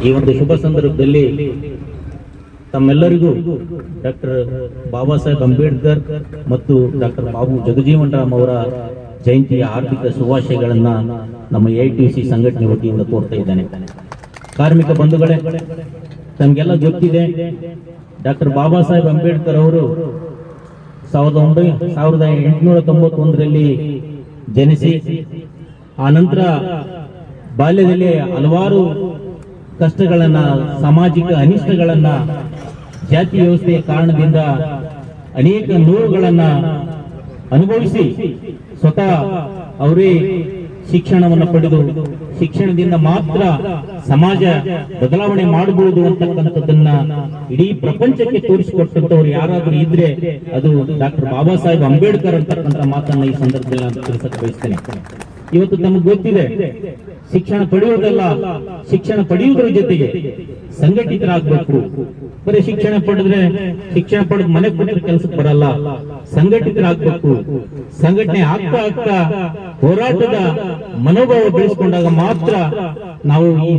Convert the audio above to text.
ಈ ಒಂದು ಶುಭ ಸಂದರ್ಭದಲ್ಲಿ ತಮ್ಮೆಲ್ಲರಿಗೂ ಡಾಕ್ಟರ್ ಬಾಬಾ ಸಾಹೇಬ್ ಅಂಬೇಡ್ಕರ್ ಮತ್ತು ಡಾಕ್ಟರ್ ಬಾಬು ಜಗಜೀವನ್ ರಾಮ್ ಅವರ ಜಯಂತಿಯ ಆರ್ಥಿಕ ಶುಭಾಶಯಗಳನ್ನ ನಮ್ಮ ಎಐಟಿಸಿ ಸಂಘಟನೆ ವತಿಯಿಂದ ಕೋರ್ತಾ ಇದ್ದೇನೆ. ಕಾರ್ಮಿಕ ಬಂಧುಗಳೇ, ತಮಗೆಲ್ಲ ಗೊತ್ತಿದೆ, ಡಾಕ್ಟರ್ ಬಾಬಾ ಸಾಹೇಬ್ ಅಂಬೇಡ್ಕರ್ ಅವರು 1891ರಲ್ಲಿ ಜನಿಸಿ ಆನಂತರ ಬಾಲ್ಯದಲ್ಲಿ ಹಲವಾರು ಕಷ್ಟಗಳನ್ನ, ಸಾಮಾಜಿಕ ಅನಿಷ್ಟಗಳನ್ನ, ಜಾತಿ ವ್ಯವಸ್ಥೆಯ ಕಾರಣದಿಂದ ಅನೇಕ ನೋವುಗಳನ್ನ ಅನುಭವಿಸಿ ಸ್ವತಃ ಅವರೇ ಶಿಕ್ಷಣವನ್ನು ಪಡೆದು ಶಿಕ್ಷಣದಿಂದ ಮಾತ್ರ ಸಮಾಜ ಬದಲಾವಣೆ ಮಾಡಬಹುದು ಅಂತಕ್ಕಂಥದ್ದನ್ನ ಇಡೀ ಪ್ರಪಂಚಕ್ಕೆ ತೋರಿಸಿಕೊಟ್ಟಂತವ್ರು ಯಾರಾದ್ರೂ ಇದ್ರೆ ಅದು ಡಾಕ್ಟರ್ ಬಾಬಾ ಸಾಹೇಬ್ ಅಂಬೇಡ್ಕರ್ ಅಂತಕ್ಕಂಥ ಮಾತನ್ನ ಈ ಸಂದರ್ಭದಲ್ಲಿ ನಾನು ತಿಳಿಸಕ್ಕೆ ಬಯಸ್ತೇನೆ. ಇವತ್ತು ನಮಗೆ ಗೊತ್ತಿದೆ, ಶಿಕ್ಷಣ ಪಡೆಯುವುದಲ್ಲ, ಶಿಕ್ಷಣ ಪಡೆಯುವುದರ ಜೊತೆಗೆ ಸಂಘಟಿತರಾಗಬೇಕು. ಬರೀ ಶಿಕ್ಷಣ ಪಡೆದು ಮನೆ ಕೊಟ್ಟರೆ ಕೆಲಸಕ್ಕೆ ಬರಲ್ಲ, ಸಂಘಟಿತರಾಗಬೇಕು. ಸಂಘಟನೆ ಆಗ್ತಾ ಹೋರಾಟದ ಮನೋಭಾವ ಬೆಳೆಸಿಕೊಂಡಾಗ ಮಾತ್ರ ನಾವು ಈ